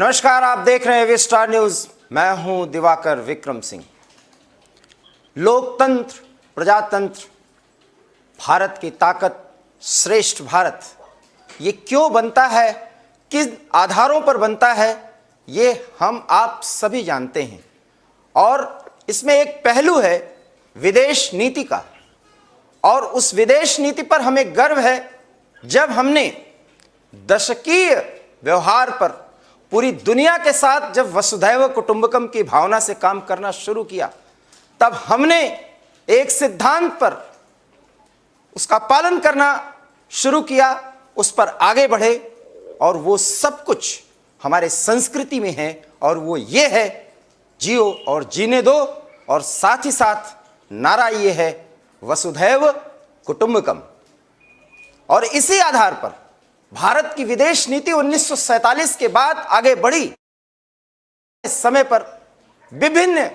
नमस्कार, आप देख रहे हैं विस्टार न्यूज। मैं हूं दिवाकर विक्रम सिंह। लोकतंत्र, प्रजातंत्र, भारत की ताकत, श्रेष्ठ भारत, ये क्यों बनता है, किस आधारों पर बनता है, ये हम आप सभी जानते हैं। और इसमें एक पहलू है विदेश नीति का, और उस विदेश नीति पर हमें गर्व है। जब हमने दशकीय व्यवहार पर पूरी दुनिया के साथ जब वसुधैव कुटुंबकम की भावना से काम करना शुरू किया, तब हमने एक सिद्धांत पर उसका पालन करना शुरू किया, उस पर आगे बढ़े, और वो सब कुछ हमारे संस्कृति में है। और वो ये है, जियो और जीने दो, और साथ ही साथ नारा ये है, वसुधैव कुटुंबकम। और इसी आधार पर भारत की विदेश नीति 1947 के बाद आगे बढ़ी। इस समय पर विभिन्न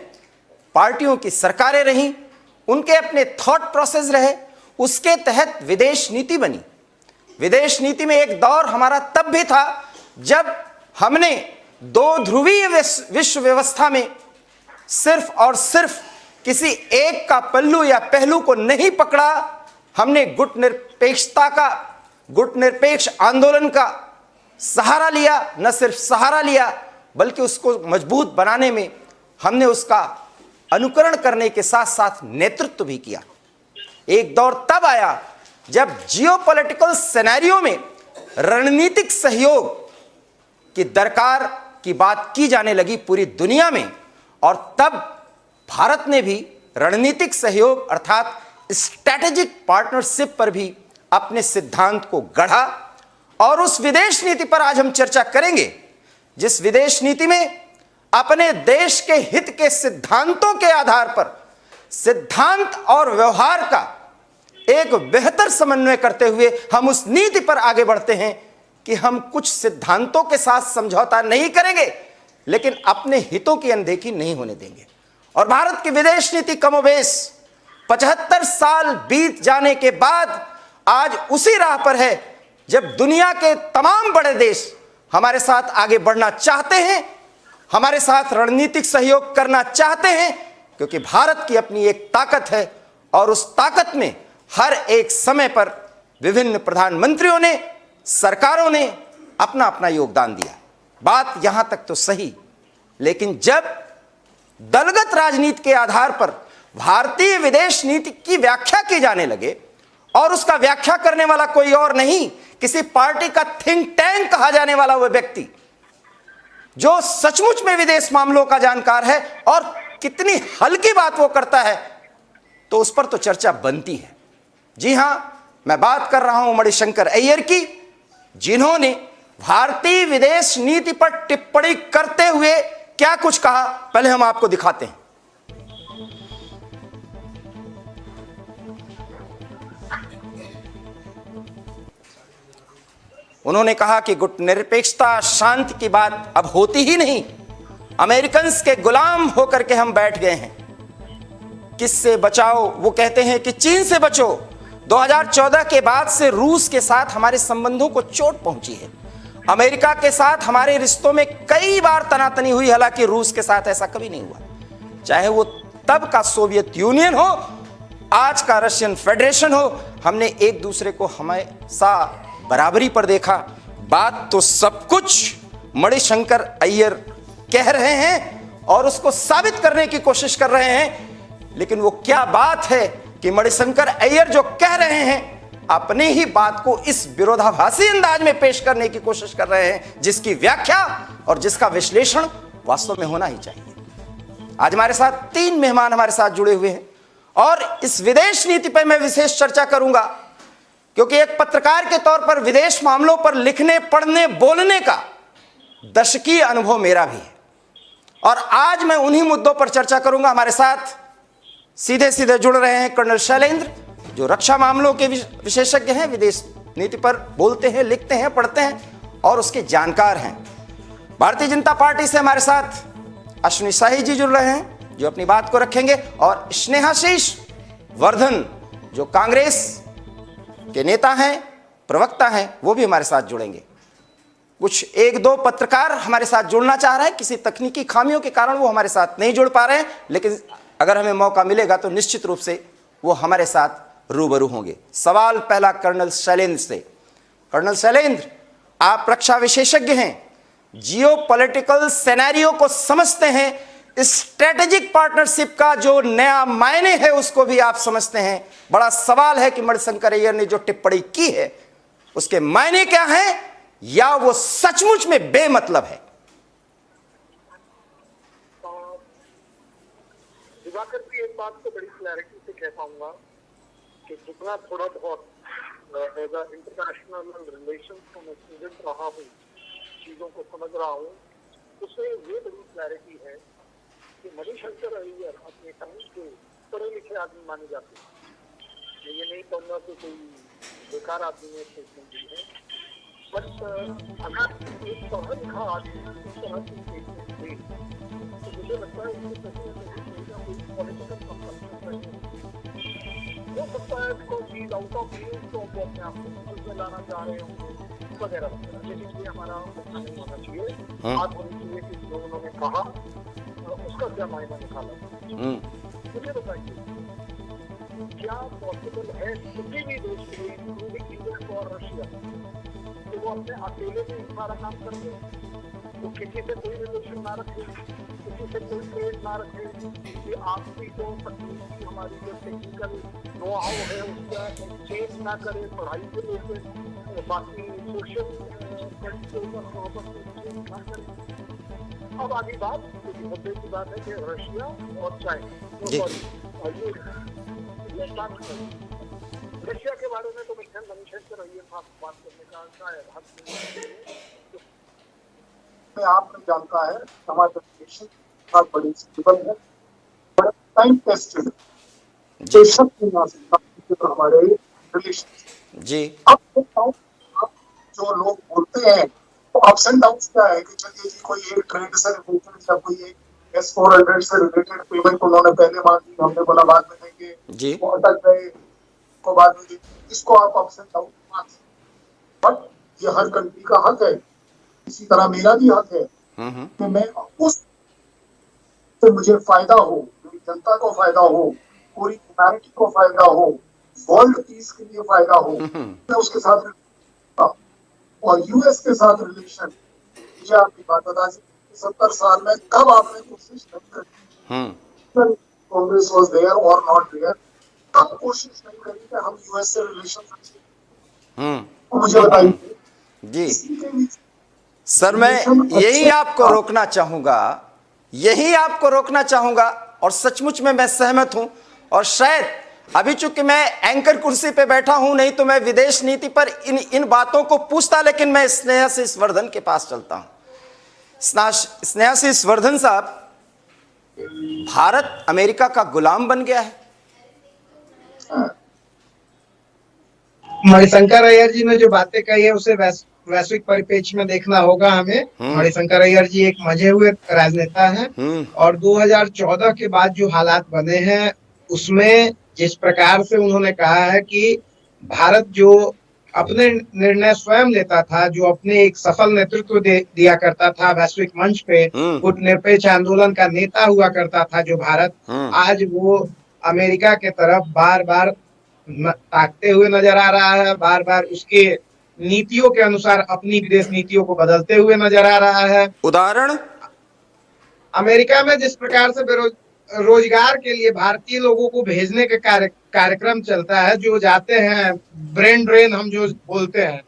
पार्टियों की सरकारें रहीं, उनके अपने थॉट प्रोसेस रहे, उसके तहत विदेश नीति बनी। विदेश नीति में एक दौर हमारा तब भी था जब हमने दो ध्रुवीय विश्व व्यवस्था में सिर्फ और सिर्फ किसी एक का पल्लू या पहलू को नहीं पकड़ा। हमने गुटनिरपेक्ष आंदोलन का सहारा लिया। न सिर्फ सहारा लिया, बल्कि उसको मजबूत बनाने में हमने उसका अनुकरण करने के साथ साथ नेतृत्व भी किया। एक दौर तब आया जब जियोपॉलिटिकल सिनेरियो में रणनीतिक सहयोग की दरकार की बात की जाने लगी पूरी दुनिया में, और तब भारत ने भी रणनीतिक सहयोग अर्थात स्ट्रैटेजिक पार्टनरशिप पर भी अपने सिद्धांत को गढ़ा। और उस विदेश नीति पर आज हम चर्चा करेंगे, जिस विदेश नीति में अपने देश के हित के सिद्धांतों के आधार पर सिद्धांत और व्यवहार का एक बेहतर समन्वय करते हुए हम उस नीति पर आगे बढ़ते हैं कि हम कुछ सिद्धांतों के साथ समझौता नहीं करेंगे, लेकिन अपने हितों की अनदेखी नहीं होने देंगे। और भारत की विदेश नीति कमोबेश 75 साल बीत जाने के बाद आज उसी राह पर है जब दुनिया के तमाम बड़े देश हमारे साथ आगे बढ़ना चाहते हैं, हमारे साथ रणनीतिक सहयोग करना चाहते हैं, क्योंकि भारत की अपनी एक ताकत है। और उस ताकत में हर एक समय पर विभिन्न प्रधानमंत्रियों ने, सरकारों ने अपना अपना योगदान दिया। बात यहां तक तो सही, लेकिन जब दलगत राजनीति के आधार पर भारतीय विदेश नीति की व्याख्या की जाने लगे, और उसका व्याख्या करने वाला कोई और नहीं, किसी पार्टी का थिंक टैंक कहा जाने वाला वह व्यक्ति जो सचमुच में विदेश मामलों का जानकार है और कितनी हल्की बात वो करता है, तो उस पर तो चर्चा बनती है। जी हां, मैं बात कर रहा हूं मणिशंकर अय्यर की, जिन्होंने भारतीय विदेश नीति पर टिप्पणी करते हुए क्या कुछ कहा, पहले हम आपको दिखाते हैं। उन्होंने कहा कि गुटनिरपेक्षता, शांति की बात अब होती ही नहीं। अमेरिकन के गुलाम होकर के हम बैठ गए हैं। किससे बचाओ? वो कहते हैं कि चीन से बचो। 2014 के बाद से रूस के साथ हमारे संबंधों को चोट पहुंची है। अमेरिका के साथ हमारे रिश्तों में कई बार तनातनी हुई, हालांकि रूस के साथ ऐसा कभी नहीं हुआ। चाहे वो तब का सोवियत यूनियन हो, आज का रशियन फेडरेशन हो, हमने एक दूसरे को हमेशा बराबरी पर देखा। बात तो सब कुछ मणिशंकर अय्यर कह रहे हैं और उसको साबित करने की कोशिश कर रहे हैं, लेकिन वो क्या बात है कि मणिशंकर अय्यर जो कह रहे हैं अपने ही बात को इस विरोधाभासी अंदाज में पेश करने की कोशिश कर रहे हैं, जिसकी व्याख्या और जिसका विश्लेषण वास्तव में होना ही चाहिए। आज हमारे साथ 3 मेहमान हमारे साथ जुड़े हुए हैं, और इस विदेश नीति पर मैं विशेष चर्चा करूंगा, क्योंकि एक पत्रकार के तौर पर विदेश मामलों पर लिखने, पढ़ने, बोलने का दशकीय अनुभव मेरा भी है, और आज मैं उन्हीं मुद्दों पर चर्चा करूंगा। हमारे साथ सीधे सीधे जुड़ रहे हैं कर्नल शैलेंद्र, जो रक्षा मामलों के विशेषज्ञ हैं, विदेश नीति पर बोलते हैं, लिखते हैं, पढ़ते हैं और उसके जानकार हैं। भारतीय जनता पार्टी से हमारे साथ अश्विनी शाही जी जुड़ रहे हैं, जो अपनी बात को रखेंगे, और स्नेहाशीष वर्धन जो कांग्रेस के नेता हैं, प्रवक्ता हैं, वो भी हमारे साथ जुड़ेंगे। कुछ एक दो पत्रकार हमारे साथ जुड़ना चाह रहे हैं, किसी तकनीकी खामियों के कारण वो हमारे साथ नहीं जुड़ पा रहे हैं, लेकिन अगर हमें मौका मिलेगा तो निश्चित रूप से वो हमारे साथ रूबरू होंगे। सवाल पहला कर्नल शैलेंद्र से। कर्नल शैलेंद्र, आप रक्षा विशेषज्ञ हैं, जियो पॉलिटिकल सिनेरियो को समझते हैं, स्ट्रेटेजिक पार्टनरशिप का जो नया मायने है उसको भी आप समझते हैं। बड़ा सवाल है कि मणिशंकर अय्यर ने जो टिप्पणी की है उसके मायने क्या है, या वो सचमुच में बेमतलब है? दिवाकर की एक बात तो बड़ी क्लैरिटी से कह पाऊंगा कि जितना थोड़ा बहुत एज अ इंटरनेशनल रिलेशन का मैं स्टूडेंट रहा हूँ, चीजों को समझ रहा हूँ, उसमें ये बड़ी क्लैरिटी है कि मणिशंकर अय्यर अपने टाइम के पढ़े लिखे आदमी माने जाते हैं। ये नहीं कहूँगा कि कोई बेकार आदमी ने स्टेटमेंट दी है, बट अगर एक पढ़ा लिखा आदमी इस तरह की स्टेटमेंट दे तो मुझे लगता है इसके कहीं ना कहीं कोई पॉलिटिकल कंपल्सन हो सकता है। इसको चीज आउट ऑफ न्यूज तो वो अपने आप को समझ में लाना चाह रहे हो वगैरह वगैरह, लेकिन ये हमारा नहीं होना चाहिए। बात होनी चाहिए कि जो उन्होंने कहा उसका क्या मायना निकाला। मुझे बताइए, क्या पॉसिबल है किसी भी देश के लिए, इंक्लूडिंग इंडिया और रशिया, कि वो अपने अकेले में ही सारा काम कर दे, वो किसी से कोई रिलेशन ना रखे, किसी से कोई ट्रेड ना रखे, कि आपकी जो तकनीकी हमारी जो टेक्निकल नो हाउ है उसका एक्सचेंज ना करे, पढ़ाई को लेकर बाकी सोशल के ऊपर ना करे। अब आगे बात मुद्दे की बात है कि रशिया और चाइना, रशिया के बारे में तो मणिशंकर अय्यर साहब बात करने का शायद हक में आपने जानता है हमारा रिलेशन बहुत बड़ी स्टेबल है, बड़ा टाइम टेस्टेड बेशक नहीं आ सकता हमारे रिलेशन जी। अब जो लोग बोलते हैं तो अप्स एंड डाउन्स क्या है कि चलिए जी कोई एक ट्रेड से रिलेटेड या कोई एक S-400 से रिलेटेड पेमेंट उन्होंने पहले मांगी, हमने बोला बाद में देंगे जी, वो अटक गए को बाद में देंगे, इसको आप अप्स एंड डाउन मान सकते। बट ये हर कंट्री का हक है, इसी तरह मेरा भी हक है कि मैं उस से मुझे फायदा हो, मेरी जनता को फायदा हो, पूरी ह्यूमैनिटी को फायदा हो, वर्ल्ड पीस के लिए फायदा हो, मैं उसके साथ। और यूएस के साथ रिलेशन, मुझे आपकी बात बता दी 70 साल में कब आपने कोशिश नहीं करी, कांग्रेस वाज देयर और नॉट देयर, कब कोशिश नहीं करी कि हम यूएस से रिलेशन रखें? मुझे बताइए जी। सर मैं यही आपको रोकना चाहूंगा, यही आपको रोकना चाहूंगा, और सचमुच में मैं सहमत हूं। और शायद अभी चूंकि मैं एंकर कुर्सी पे बैठा हूं, नहीं तो मैं विदेश नीति पर इन बातों को पूछता, लेकिन मैं स्नेहाशीष वर्धन के पास चलता हूं। स्नेहाशीष वर्धन साहब, भारत अमेरिका का गुलाम बन गया है? मणिशंकर अय्यर जी ने जो बातें कही है उसे वैश्विक परिप्रेक्ष्य में देखना होगा हमें। मणिशंकर अय्यर जी एक मजे हुए राजनेता हैं, और 2014 के बाद जो हालात बने हैं उसमें जिस प्रकार से उन्होंने कहा है कि भारत जो अपने निर्णय स्वयं लेता था, जो अपने एक सफल नेतृत्व दिया करता था वैश्विक मंच पे, गुटनिरपेक्ष आंदोलन का नेता हुआ करता था जो भारत, आज वो अमेरिका के तरफ बार बार ताकते हुए नजर आ रहा है, बार बार उसके नीतियों के अनुसार अपनी विदेश नीतियों को बदलते हुए नजर आ रहा है। उदाहरण, अमेरिका में जिस प्रकार से रोजगार के लिए भारतीय लोगों को भेजने का कार्यक्रम चलता है, जो जाते हैं ब्रेन ड्रेन हम जो बोलते हैं,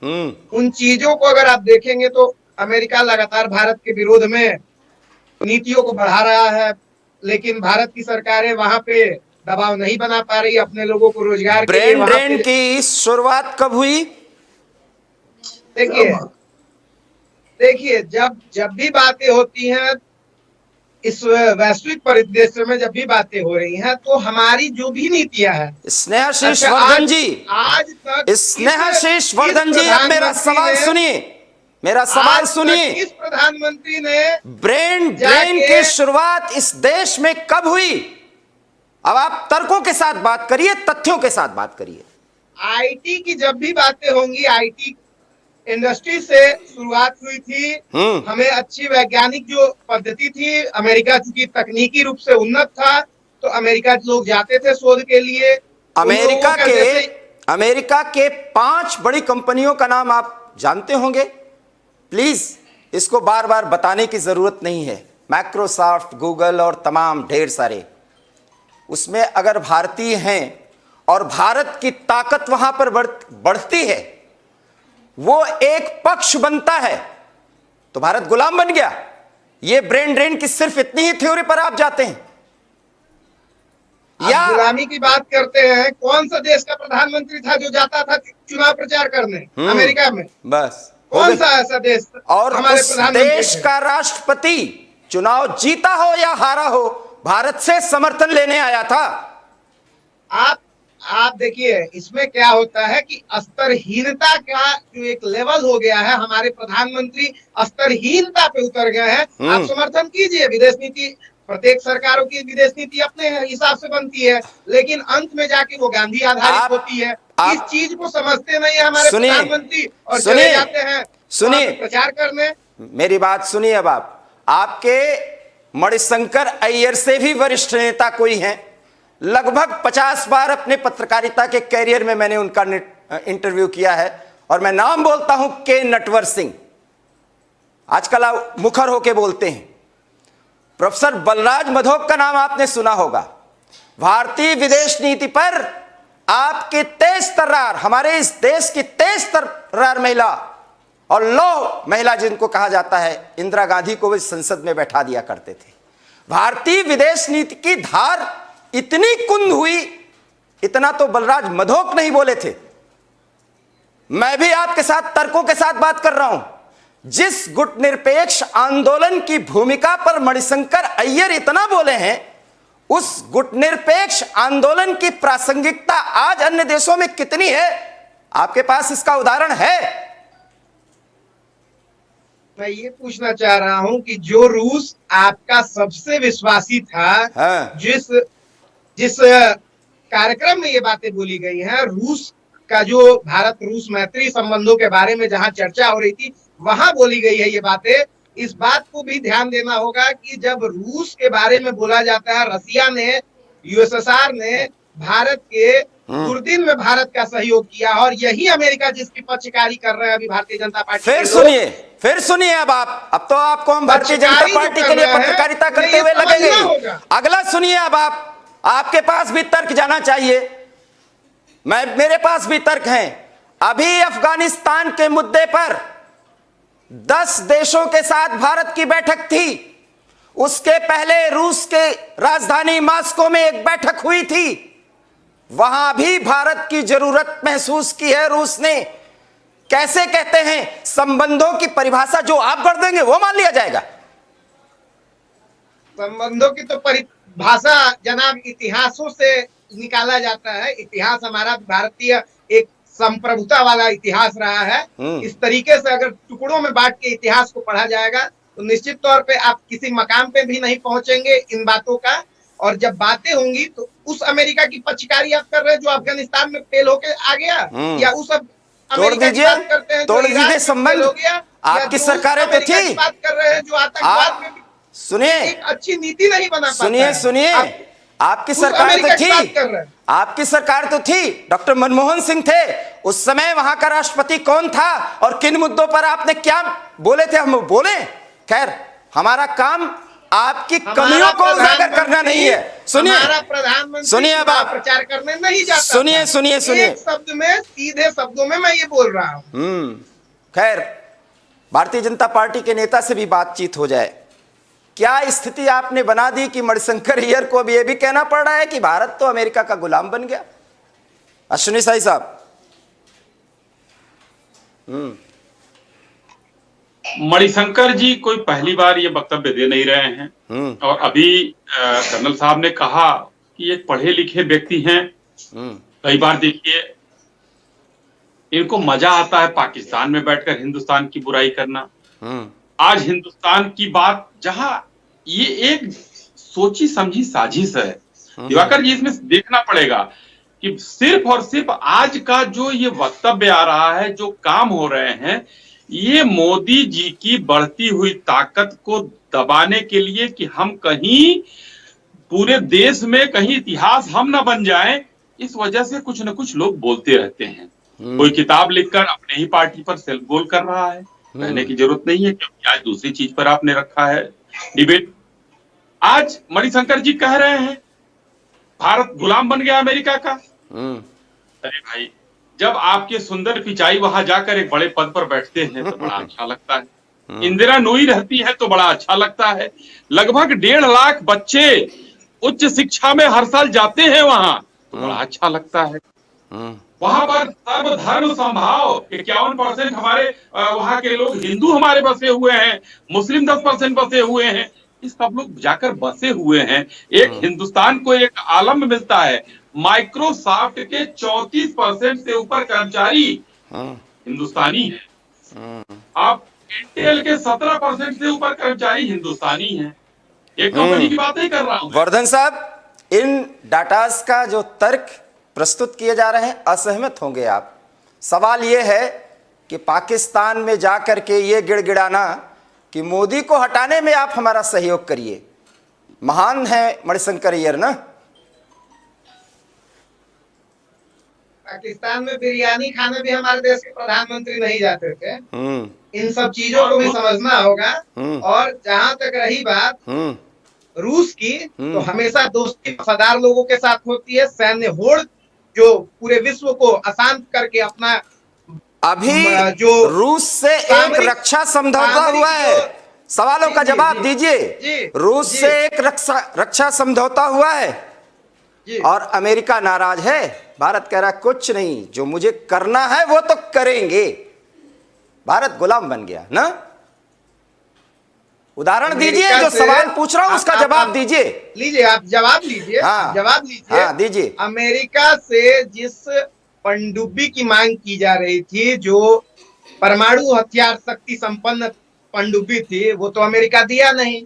उन चीजों को अगर आप देखेंगे तो अमेरिका लगातार भारत के विरोध में नीतियों को बढ़ा रहा है, लेकिन भारत की सरकारें वहां पे दबाव नहीं बना पा रही अपने लोगों को रोजगार के लिए। ब्रेन ड्रेन की शुरुआत कब हुई? देखिए जब भी बातें होती हैं इस वैश्विक परिदृश्य में, जब भी बातें हो रही हैं, तो हमारी जो भी नीतियां हैं, स्नेहाशीष वर्धन जी, आज तक स्नेहाशीष वर्धन जी, अब मेरा सवाल सुनिए, मेरा सवाल सुनिए। इस प्रधानमंत्री ने ब्रेन ड्रेन की शुरुआत इस देश में कब हुई? अब आप तर्कों के साथ बात करिए, तथ्यों के साथ बात करिए। आईटी की जब भी बातें होंगी, आईटी इंडस्ट्री से शुरुआत हुई थी। हमें अच्छी वैज्ञानिक जो पद्धति थी, अमेरिका चूंकि तकनीकी रूप से उन्नत था, तो अमेरिका के लोग जाते थे शोध के लिए। उन लोगों का जैसे अमेरिका के 5 बड़ी कंपनियों का नाम आप जानते होंगे। प्लीज इसको बार बार बताने की जरूरत नहीं है। माइक्रोसॉफ्ट, गूगल और तमाम ढेर सारे, उसमें अगर भारतीय हैं और भारत की ताकत वहां पर बढ़ती है, वो एक पक्ष बनता है, तो भारत गुलाम बन गया। ये ब्रेन ड्रेन की सिर्फ इतनी ही थ्योरी पर आप जाते हैं। या गुलामी की बात करते हैं, कौन सा देश का प्रधानमंत्री था जो जाता था चुनाव प्रचार करने अमेरिका में? बस कौन सा ऐसा देश और हमारे उस देश का राष्ट्रपति चुनाव जीता हो या हारा हो, भारत से समर्थन लेने आया था। आप देखिए, इसमें क्या होता है कि स्तरहीनता का जो एक लेवल हो गया है, हमारे प्रधानमंत्री स्तरहीनता पे उतर गए हैं। आप समर्थन कीजिए, विदेश नीति, प्रत्येक सरकारों की विदेश नीति अपने हिसाब से बनती है, लेकिन अंत में जाके वो गांधी आधारित होती है। इस चीज को समझते नहीं है हमारे प्रधानमंत्री और चले जाते हैं प्रचार करने। मेरी बात सुनिए। अब आपके मणिशंकर अय्यर से भी वरिष्ठ नेता कोई हैं, लगभग 50 बार अपने पत्रकारिता के कैरियर में मैंने उनका इंटरव्यू किया है, और मैं नाम बोलता हूं के नटवर सिंह। आजकल आप मुखर होके बोलते हैं। प्रोफेसर बलराज मधोक का नाम आपने सुना होगा। भारतीय विदेश नीति पर आपके तेज तर्रार, हमारे इस देश की तेज तर्रार महिला और लौ महिला जिनको कहा जाता है, इंदिरा गांधी को भी संसद में बैठा दिया करते थे। भारतीय विदेश नीति की धार इतनी कुंद हुई, इतना तो बलराज मधोक नहीं बोले थे। मैं भी आपके साथ तर्कों के साथ बात कर रहा हूं। जिस गुटनिरपेक्ष आंदोलन की भूमिका पर मणिशंकर अय्यर इतना बोले हैं, उस गुटनिरपेक्ष आंदोलन की प्रासंगिकता आज अन्य देशों में कितनी है? आपके पास इसका उदाहरण है? मैं ये पूछना चाह रहा हूं कि जो रूस आपका सबसे विश्वासी था, जिस कार्यक्रम में ये बातें बोली गई हैं, रूस का जो भारत रूस मैत्री संबंधों के बारे में जहां चर्चा हो रही थी, वहां बोली गई है ये बातें। इस बात को भी ध्यान देना होगा कि जब रूस के बारे में बोला जाता है, रसिया ने, यूएसएसआर ने भारत के दुर्दिन में भारत का सहयोग किया, और यही अमेरिका जिसकी पक्षकारी कर रहे हैं अभी भारतीय जनता पार्टी। फिर सुनिए। अब तो आपको हम भारतीय जनता पार्टी के लिए पत्रकारिता करते हुए लगेंगे। अगला सुनिए। अब आपके पास भी तर्क जाना चाहिए, मेरे पास भी तर्क हैं। अभी अफगानिस्तान के मुद्दे पर 10 देशों के साथ भारत की बैठक थी। उसके पहले रूस के राजधानी मॉस्को में एक बैठक हुई थी। वहां भी भारत की जरूरत महसूस की है रूस ने। कैसे कहते हैं, संबंधों की परिभाषा जो आप कर देंगे वो मान लिया जाएगा। संबंधों की तो परिभाषा जनाब इतिहासों से निकाला जाता है। इतिहास हमारा भारतीय एक संप्रभुता वाला इतिहास रहा है। इस तरीके से अगर टुकड़ों में बांट के इतिहास को पढ़ा जाएगा तो निश्चित तौर पे आप किसी मकाम पे भी नहीं पहुंचेंगे इन बातों का। और जब बातें होंगी तो उस अमेरिका की पक्षकारी आप कर रहे हैं जो अफगानिस्तान में फेल होके आ गया, या उस तोड़ दीजिए संबंध। आपकी सरकारें तो थी। बात कर रहे हैं जो आतंकवाद में सुनिए, एक अच्छी नीति नहीं बना पाता है। सुनिए आपकी सरकार तो थी, आपकी सरकार तो थी, डॉक्टर मनमोहन सिंह थे उस समय। वहां का राष्ट्रपति कौन था और किन मुद्दों पर आपने क्या बोले थे, हम बोले। खैर, हमारा काम आपकी कमियों को उजागर करना नहीं है। सुनिए अब आप प्रचार करने नहीं जाता। सुनिए एक शब्द में, सीधे शब्दों में मैं ये बोल रहा हूँ। खैर, भारतीय जनता पार्टी के नेता से भी बातचीत हो जाए। क्या स्थिति आपने बना दी कि मणिशंकर अय्यर को अब यह भी कहना पड़ रहा है कि भारत तो अमेरिका का गुलाम बन गया? अश्विनी साई साहब। मणिशंकर जी कोई पहली बार ये वक्तव्य दे नहीं रहे हैं, और अभी कर्नल साहब ने कहा कि एक पढ़े लिखे व्यक्ति हैं। कई बार देखिए, इनको मजा आता है पाकिस्तान में बैठकर हिंदुस्तान की बुराई करना। आज हिंदुस्तान की बात, जहां ये एक सोची समझी साजिश है, दिवाकर जी इसमें देखना पड़ेगा कि सिर्फ और सिर्फ आज का जो ये वक्तव्य आ रहा है, जो काम हो रहे हैं, ये मोदी जी की बढ़ती हुई ताकत को दबाने के लिए कि हम कहीं पूरे देश में कहीं इतिहास हम ना बन जाएं, इस वजह से कुछ न कुछ लोग बोलते रहते हैं। कोई किताब लिखकर अपने ही पार्टी पर सेल्फ गोल कर रहा है, कहने की जरूरत नहीं है, क्योंकि आज दूसरी चीज पर आपने रखा है डिबेट। आज मणिशंकर जी कह रहे हैं भारत गुलाम बन गया अमेरिका का। अरे भाई, जब आपके सुंदर पिचाई वहां जाकर एक बड़े पद पर बैठते हैं तो बड़ा अच्छा लगता है। इंदिरा नूई रहती है तो बड़ा अच्छा लगता है। लगभग 1.5 लाख बच्चे उच्च शिक्षा में हर साल जाते हैं वहां, तो बड़ा अच्छा लगता है। वहां पर सर्वधर्म समभाव 51% हमारे वहां के लोग हिंदू हमारे बसे हुए हैं, मुस्लिम 10% बसे हुए हैं। इस सब लोग जाकर बसे हुए हैं। एक हिंदुस्तान को एक आलम मिलता है। माइक्रोसॉफ्ट के 34% से ऊपर कर्मचारी हिंदुस्तानी हैं। आप इंटेल के 17% से ऊपर कर्मचारी हिंदुस्तानी हैं। एक कंपनी की बात नहीं कर रहा हूं। वर्धन साहब, इन डाटास का जो तर्क प्रस्तुत किए जा रहे हैं, असहमत होंगे आप। सवाल यह है कि पाकिस्तान में जाकर के ये गिड़गिड़ाना कि मोदी को हटाने में आप हमारा सहयोग करिए, महान है मणिशंकर अय्यर ना। पाकिस्तान में बिरयानी खाने भी हमारे देश के प्रधानमंत्री नहीं जाते थे। इन सब चीजों को भी समझना होगा। और जहां तक रही बात रूस की, तो हमेशा दोस्ती वफादार लोगों के साथ होती है। सैन्य होड़ जो पूरे विश्व को अशांत करके अपना अभी जो रूस से एक रक्षा समझौता हुआ है। सवालों का जवाब दीजिए। रूस से एक रक्षा समझौता हुआ है और अमेरिका नाराज है। भारत कह रहा है कुछ नहीं, जो मुझे करना है वो तो करेंगे। भारत गुलाम बन गया ना। उदाहरण दीजिए, जो सवाल पूछ रहा हूं उसका जवाब दीजिए। लीजिए, आप जवाब लीजिए। हाँ, जवाब लीजिए। हाँ, दीजिए। अमेरिका से जिस पनडुब्बी की मांग की जा रही थी, जो परमाणु हथियार शक्ति संपन्न पनडुब्बी थी, वो तो अमेरिका दिया नहीं।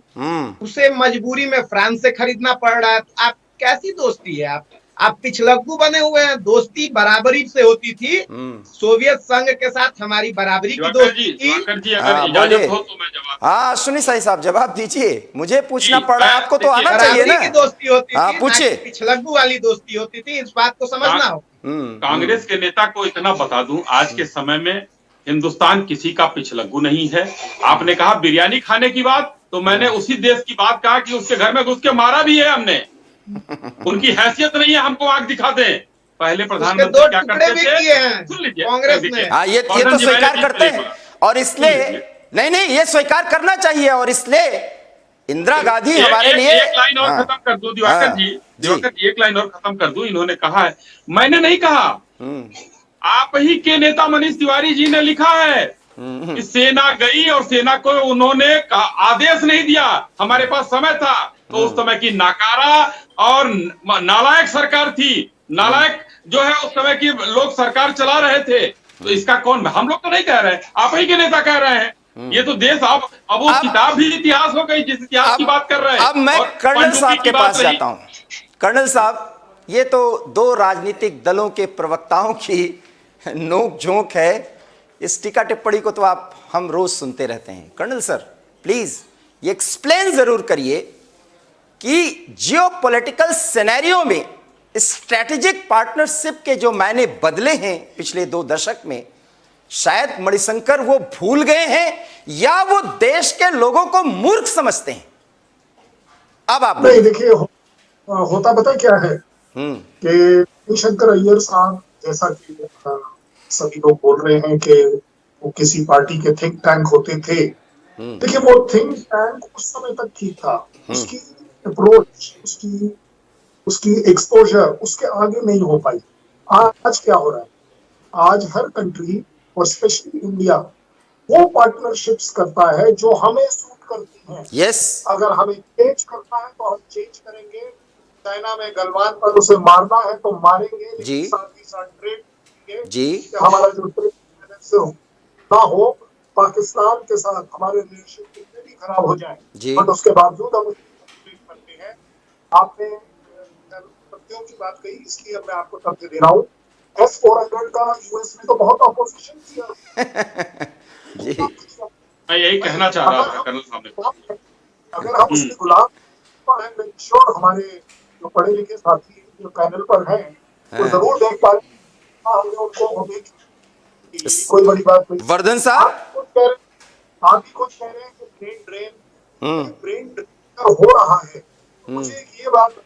उसे मजबूरी में फ्रांस से खरीदना पड़ रहा है। आप कैसी दोस्ती है? आप पिछलग्गू बने हुए हैं। दोस्ती बराबरी से होती थी। सोवियत संघ के साथ हमारी बराबरी की दोस्ती थी। जी, अगर इजाजत हो तो मैं जवाब। हाँ, सुनी सही साहब, जवाब दीजिए। मुझे पूछना पड़ा, आपको तो आना चाहिए ना। की दोस्ती होती थी, पूछिए। पिछलग्गू वाली दोस्ती होती थी। इस बात को समझना हो। कांग्रेस के नेता को इतना बता दूं, आज के समय में हिंदुस्तान किसी का पिछलग्गू नहीं है। आपने कहा बिरयानी खाने की बात, तो मैंने उसी देश की बात कहा कि उसके घर में घुस के मारा भी है हमने। उनकी हैसियत नहीं है हमको आंख दिखा दें। पहले प्रधानमंत्री क्या करते थे, सुन लीजिए कांग्रेस ने। हाँ, ये तो स्वीकार करते हैं और इसलिए नहीं, ये स्वीकार करना चाहिए। और इसलिए इंदिरा गांधी हमारे लिए एक लाइन और खत्म कर दूं दिवाकर जी, एक लाइन और खत्म कर दूं। इन्होंने कहा है, मैंने नहीं कहा, आप ही के नेता मनीष तिवारी जी ने लिखा है कि सेना गई और सेना को उन्होंने आदेश नहीं दिया। हमारे पास समय था, तो उस समय की नाकारा और नालायक सरकार थी। नालायक जो है उस समय की लोग सरकार चला रहे थे। तो इसका कौन, हम लोग तो नहीं कह रहे, आप ही के नेता कह रहे हैं। ये तो देश अब वो किताब भी इतिहास हो गई जिस इतिहास की बात कर रहे हैं। अब मैं कर्नल साहब के पास जाता हूं। कर्नल साहब, ये तो दो राजनीतिक दलों के प्रवक्ताओं की नोक झोंक है। इस टीका टिप्पणी को तो हम रोज सुनते रहते हैं। कर्नल सर, प्लीज ये एक्सप्लेन जरूर करिए कि जियोपॉलिटिकल सिनेरियो में स्ट्रैटेजिक पार्टनरशिप के जो मायने बदले हैं पिछले 2 दशक में, शायद मणिशंकर वो भूल गए हैं या वो देश के लोगों को मूर्ख समझते हैं। अब आप नहीं, देखिए होता पता क्या है कि मणिशंकर अय्यर साहब, जैसा कि सभी लोग बोल रहे हैं कि वो किसी पार्टी के थिंक टैंक होते थे। देखिए, वो थिंक टैंक उस समय तक ठीक था। उसकी अप्रोच, उसकी एक्सपोजर उसके आगे नहीं हो पाई। आज क्या हो रहा है? आज हर कंट्री और स्पेशली इंडिया वो पार्टनरशिप्स करता है जो हमें सूट करती हैं। यस, अगर हमें चेंज करना है तो हम चेंज करेंगे। चाइना में गलवान पर उसे मारना है तो मारेंगे, लेकिन साथ ही साथ ट्रेड जी, हमारा जो ट्रेड ना हो, पाकिस्तान के साथ हमारे रिलेशन कितने भी खराब हो जाए, बट उसके बावजूद हम करते हैं। आपने तथ्यों की बात कही, इसलिए मैं आपको तथ्य दे रहा हूँ। S-400 का यूएस में तो बहुत ऑपोजिशन किया। जी मैं यही कहना चाह रहा था कर्नल साहब ने। अगर हम उसके गुलाम हैं, श्योर हमारे जो पढ़े लिखे साथी जो पैनल पर हैं वो जरूर देख पा रहे हैं, हमने उनको कोई बड़ी बात नहीं। वर्धन साहब, आप भी कुछ कह रहे हैं कि ब्रेन ड्रेन हो रहा है। मुझे ये बात है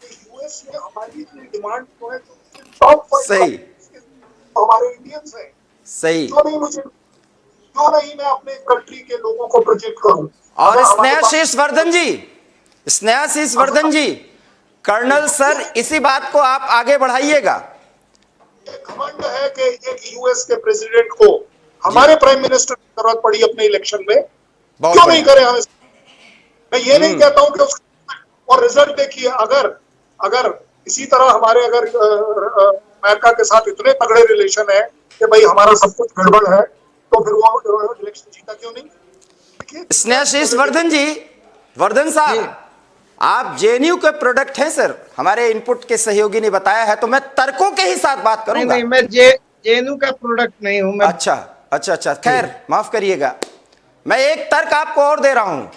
कि यूएस में हमारी इतनी डिमांड जो है, टॉप सही, हमारे इंडियंस हैं। सही, क्यों नहीं मैं अपने कंट्री के लोगों को प्रोजेक्ट करूं। और स्नेहाशीष वर्धन जी, स्नेहाशीष वर्धन जी, कर्नल सर इसी बात को आप आगे बढ़ाइएगा। घमंड है कि एक यूएस के प्रेसिडेंट को हमारे प्राइम मिनिस्टर की जरूरत पड़ी अपने इलेक्शन में, क्यों नहीं करें हम? मैं ये नहीं कहता हूं कि उसको, और रिजल्ट देखिए, अगर इसी तरह हमारे अगर अमेरिका के साथ इतने तगड़े रिलेशन है कि भाई हमारा सब कुछ गड़बड़ है, तो फिर वो इलेक्शन जीता क्यों नहीं? स्नेहाशीष वर्धन जी, वर्धन साहब, आप जेएनयू के प्रोडक्ट हैं सर, हमारे इनपुट के सहयोगी ने बताया है, तो मैं तर्कों के ही साथ बात करूंगा। नहीं, मैं जेएनयू का प्रोडक्ट नहीं हूं मैं। अच्छा, खैर माफ करिएगा, मैं एक तर्क आपको और दे रहा हूं।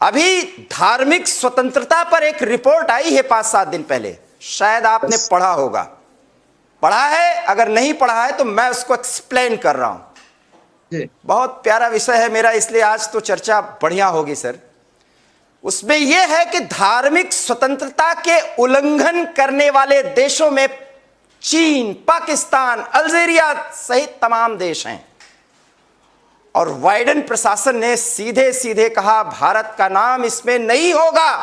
अभी धार्मिक स्वतंत्रता पर एक रिपोर्ट आई है 5-7 दिन पहले, शायद आपने पढ़ा होगा। पढ़ा है? अगर नहीं पढ़ा है तो मैं उसको एक्सप्लेन कर रहा हूं। बहुत प्यारा विषय है मेरा, इसलिए आज तो चर्चा बढ़िया होगी सर। उसमें यह है कि धार्मिक स्वतंत्रता के उल्लंघन करने वाले देशों में चीन, पाकिस्तान, अल्जीरिया सहित तमाम देश हैं। और बाइडेन प्रशासन ने सीधे सीधे कहा भारत का नाम इसमें नहीं होगा,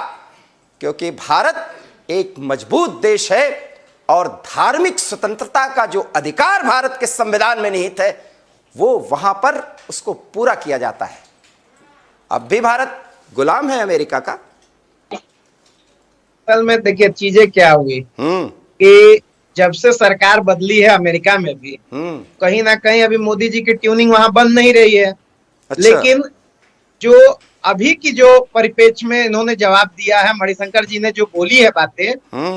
क्योंकि भारत एक मजबूत देश है और धार्मिक स्वतंत्रता का जो अधिकार भारत के संविधान में निहित है वो वहां पर उसको पूरा किया जाता है। अब भी भारत गुलाम है अमेरिका का। असल में देखिए चीजें क्या हुई कि जब से सरकार बदली है अमेरिका में भी, कहीं ना कहीं अभी मोदी जी की ट्यूनिंग वहां बन नहीं रही है। अच्छा। लेकिन जो अभी की जो परिप्रेक्ष्य में इन्होंने जवाब दिया है, मणिशंकर जी ने जो बोली है बातें,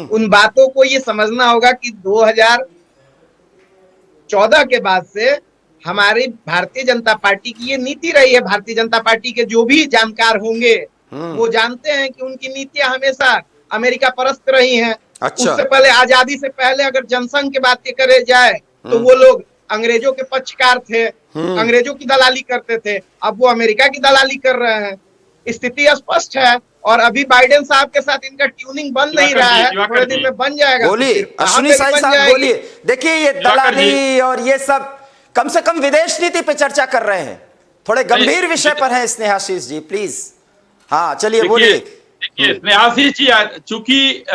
उन बातों को ये समझना होगा कि 2014 के बाद से हमारी भारतीय जनता पार्टी की ये नीति रही है। भारतीय जनता पार्टी के जो भी जानकार होंगे वो जानते हैं कि उनकी नीतियां हमेशा अमेरिका परस्त रही हैं। अच्छा। उससे पहले, आजादी से पहले अगर जनसंघ की बात करे जाए तो वो लोग अंग्रेजों के पक्षकार थे, अंग्रेजों की दलाली करते थे। अब वो अमेरिका की दलाली कर रहे हैं। स्थिति स्पष्ट है और अभी बाइडेन साहब के साथ इनका ट्यूनिंग बन नहीं रहा है, थोड़े दिन में बन जाएगा। बोलिए अश्विनी साहब, बोलिए। देखिए ये दलाली और ये सब कम से कम विदेश नीति पे चर्चा कर रहे हैं, थोड़े गंभीर विषय पर हैं स्नेहाशीष जी, प्लीज। हाँ चलिए बोलिए। देखिए स्नेहाशीष जी, चूंकि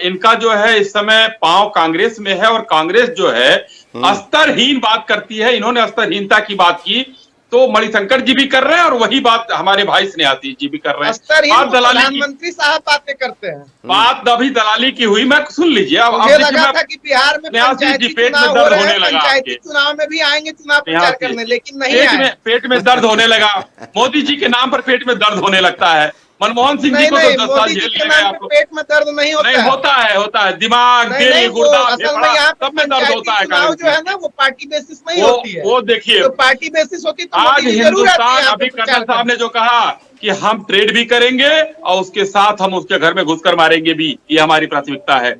इनका जो है इस समय पांव कांग्रेस में है और कांग्रेस जो है स्तरहीन बात करती है, इन्होंने स्तरहीनता की बात की, तो मणिशंकर जी भी कर रहे हैं और वही बात हमारे भाई स्नेहाशीष जी भी कर रहे हैं। प्रधानमंत्री साहब बातें करते हैं, बात अभी दलाली की हुई, मैं सुन लीजिए। अब मुझे लगा था कि बिहार में पंचायती चुनाव में भी आएंगे चुनाव प्रचार करने, लेकिन नहीं आए। पेट में दर्द होने लगा, मोदी जी के नाम पर पेट में दर्द होने लगता है। मनमोहन सिंह जी को तो 10 साल जेल लग गए। आपको पेट में दर्द नहीं होता? नहीं, होता है दिमाग, दिल, गुर्दा, सब में दर्द होता है। चुनाव जो है ना वो पार्टी बेसिस नहीं होती है। वो देखिए, तो पार्टी बेसिस होती तो आज हिंदुस्तान, अभी कर्नल साहब ने जो कहा कि हम ट्रेड भी करेंगे और उसके साथ हम उसके घर में घुसकर मारेंगे भी, ये हमारी प्राथमिकता है।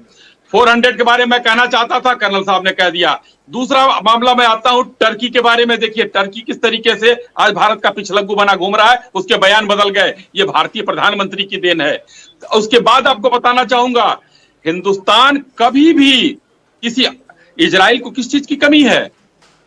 400 के बारे में कहना चाहता था, कर्नल साहब ने कह दिया। दूसरा मामला मैं आता हूं टर्की के बारे में। देखिए टर्की किस तरीके से आज भारत का पिछलग्गू बना घूम रहा है, उसके बयान बदल गए, ये भारतीय प्रधानमंत्री की देन है। उसके बाद आपको बताना चाहूंगा, हिंदुस्तान कभी भी किसी, इजराइल को किस चीज की कमी है?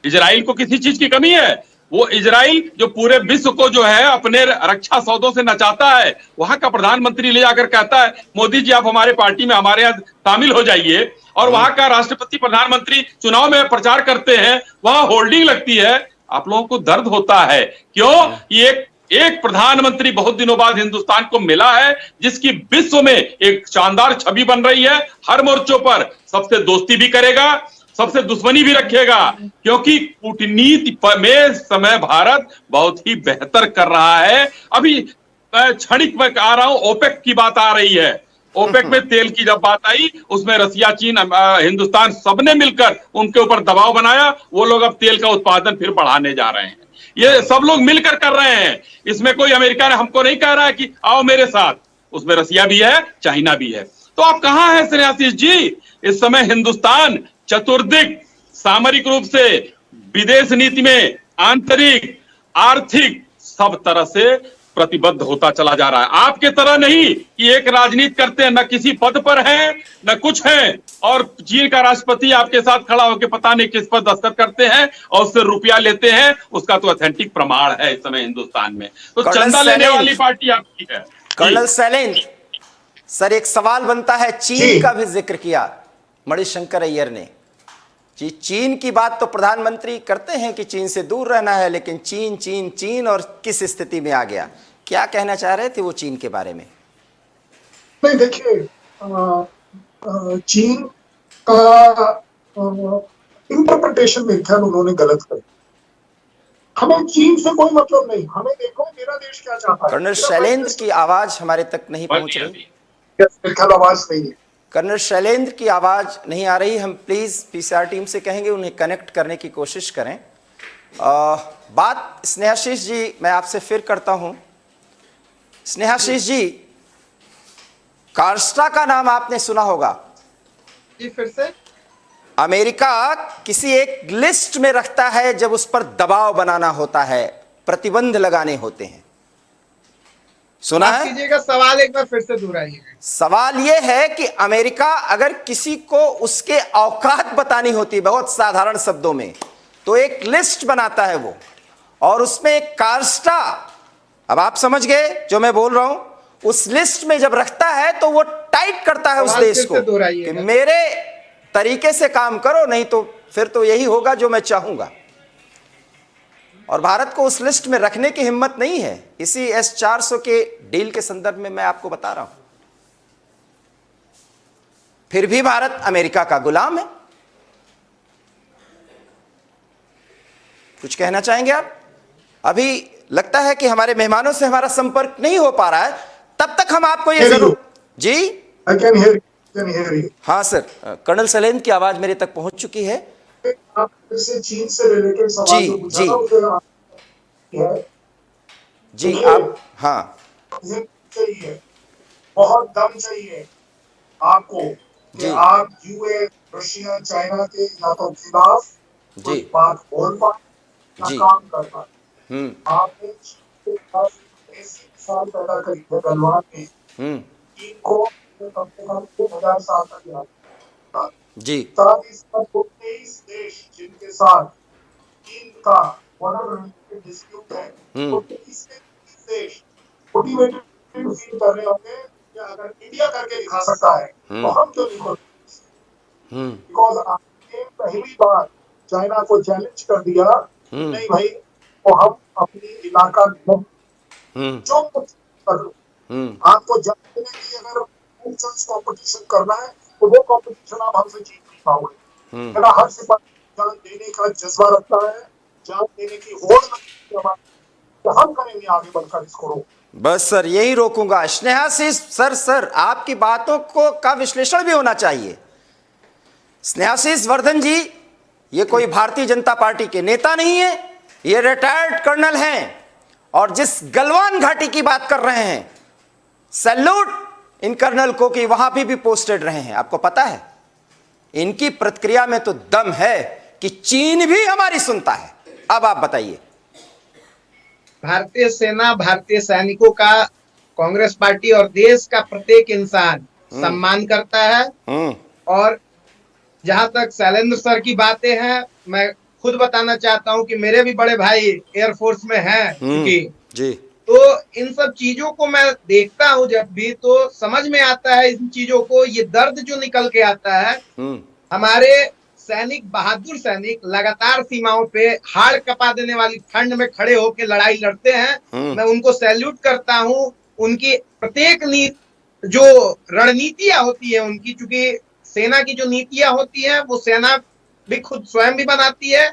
इजराइल को किसी चीज की कमी है? वो इजराइल जो पूरे विश्व को जो है अपने रक्षा सौदों से नचाता है, वहां का प्रधानमंत्री ले जाकर कहता है मोदी जी आप हमारे पार्टी में, हमारे यहाँ शामिल हो जाइए, और वहां का राष्ट्रपति प्रधानमंत्री चुनाव में प्रचार करते हैं, वहां होल्डिंग लगती है। आप लोगों को दर्द होता है क्यों? ये एक प्रधानमंत्री बहुत दिनों बाद हिंदुस्तान को मिला है जिसकी विश्व में एक शानदार छवि बन रही है। हर मोर्चों पर सबसे दोस्ती भी करेगा, सबसे दुश्मनी भी रखेगा, क्योंकि कूटनीति में समय भारत बहुत ही बेहतर कर रहा है। अभी क्षणिक में आ रहा हूं, ओपेक की बात आ रही है। ओपेक में तेल की जब बात आई, उसमें रसिया, चीन, हिंदुस्तान सबने मिलकर उनके ऊपर दबाव बनाया। वो लोग अब तेल का उत्पादन फिर बढ़ाने जा रहे हैं। ये सब लोग मिलकर कर रहे हैं। इसमें कोई अमेरिका ने हमको नहीं कह रहा है कि आओ मेरे साथ। उसमें रसिया भी है, चाइना भी है। तो आप कहां हैं श्रेयाशीष जी? इस समय हिंदुस्तान चतुर्दिक सामरिक रूप से, विदेश नीति में, आंतरिक, आर्थिक, सब तरह से प्रतिबद्ध होता चला जा रहा है। आपके तरह नहीं कि एक राजनीति करते हैं, न किसी पद पर हैं न कुछ हैं, और चीन का राष्ट्रपति आपके साथ खड़ा होकर पता नहीं किस पर दस्तखत करते हैं और उससे रुपया लेते हैं। उसका तो ऑथेंटिक प्रमाण है इस समय हिंदुस्तान में। तो चंदा लेने वाली पार्टी आपकी है। कर्नल शैलेंद्र सर, एक सवाल बनता है, चीन का भी जिक्र किया मणिशंकर अय्यर ने जी। चीन की बात तो प्रधानमंत्री करते हैं कि चीन से दूर रहना है, लेकिन चीन चीन चीन, और किस स्थिति में आ गया? क्या कहना चाह रहे थे वो चीन के बारे में? नहीं, देखिए, चीन का इंटरप्रिटेशन मेरे ख्याल उन्होंने गलत कर। हमें चीन से कोई मतलब नहीं, हमें देखो मेरा देश क्या चाहता है। कर्नल शैलेंद्र की आवाज हमारे तक नहीं पहुंच रही। मेरे ख्याल आवाज नहीं है। कर्नल शैलेंद्र की आवाज नहीं आ रही। हम प्लीज पीसीआर टीम से कहेंगे उन्हें कनेक्ट करने की कोशिश करें। बात स्नेहाशीष जी, मैं आपसे फिर करता हूं। स्नेहाशीष जी, कार्स्टा का नाम आपने सुना होगा जी, फिर से। अमेरिका किसी एक लिस्ट में रखता है जब उस पर दबाव बनाना होता है, प्रतिबंध लगाने होते हैं। सुना है? कीजिएगा, सवाल एक बार फिर से दोहराइएगा। सवाल यह है कि अमेरिका अगर किसी को उसके औकात बतानी होती है बहुत साधारण शब्दों में, तो एक लिस्ट बनाता है वो, और उसमें एक कार्स्टा, अब आप समझ गए जो मैं बोल रहा हूं, उस लिस्ट में जब रखता है तो वो टाइट करता है उस देश को कि मेरे तरीके से काम करो, नहीं तो फिर तो यही होगा जो मैं चाहूंगा। और भारत को उस लिस्ट में रखने की हिम्मत नहीं है। इसी S-400 के डील के संदर्भ में मैं आपको बता रहा हूं। फिर भी भारत अमेरिका का गुलाम है। कुछ कहना चाहेंगे आप? अभी लगता है कि हमारे मेहमानों से हमारा संपर्क नहीं हो पा रहा है, तब तक हम आपको ये जरूर जी। I can hear you. हाँ सर, कर्नल शैलेंद्र की आवाज मेरे तक पहुंच चुकी है। आप फिर से चीन से रिलेटेड सवाल जो पूछा था, उसे जी आप, हाँ, चाहिए, बहुत दम चाहिए आपको कि आप यूएस, रशिया, चाइना के या तो खिलाफ जी बात बोल पाए या काम कर पाए। आपने ऐसी साल पैदा करी है गलवान में, चीन को कम से कम 2000 साल तक याद जी। 23 देश जिनके साथ चीन का बॉर्डर डिस्प्यूट है, तो 23 देश मोटिवेटेड फील कर रहे होंगे कि अगर इंडिया करके दिखा सकता है तो हम क्यों नहीं कर सकते? बिकॉज आपने पहली बार चाइना को चैलेंज कर दिया, नहीं भाई, तो हम अपनी इलाका जो कर लो, आपको जब की अगर कंपटीशन करना है तो वो कंपटीशन आप हमसे जीत नहीं पाओगे। मेरा हर सिपाही जान देने का जज्बा रखता है, जान देने की होड़ रखती है, तो हम करेंगे आगे बढ़कर इसको। बस सर, यही रोकूंगा। स्नेहाशीष सर, आपकी बातों को का विश्लेषण भी होना चाहिए। स्नेहाशीष वर्धन जी, ये कोई भारतीय जनता पार्टी के नेता नहीं है, ये रिटायर्ड कर्नल हैं, और जिस गलवान घाटी की बात कर रहे हैं, सैल्यूट इन कर्नल को कि वहां भी पोस्टेड रहे हैं। आपको पता है इनकी प्रतिक्रिया में तो दम है कि चीन भी हमारी सुनता है। अब आप बताइए। भारतीय सेना, भारतीय सैनिकों का कांग्रेस पार्टी और देश का प्रत्येक इंसान सम्मान करता है। और जहां तक शैलेंद्र सर की बातें हैं, मैं खुद बताना चाहता हूं कि मेरे भी बड़े भाई एयरफोर्स में हैं, क्योंकि तो इन सब चीजों को मैं देखता हूं जब भी, तो समझ में आता है इन चीजों को। ये दर्द जो निकल के आता है, हमारे सैनिक, बहादुर सैनिक लगातार सीमाओं पे हाड़ कपा देने वाली ठंड में खड़े होकर लड़ाई लड़ते हैं। मैं उनको सैल्यूट करता हूं। उनकी प्रत्येक जो रणनीतियां होती है उनकी, चूंकि सेना की जो नीतियां होती हैं वो सेना भी खुद स्वयं भी बनाती है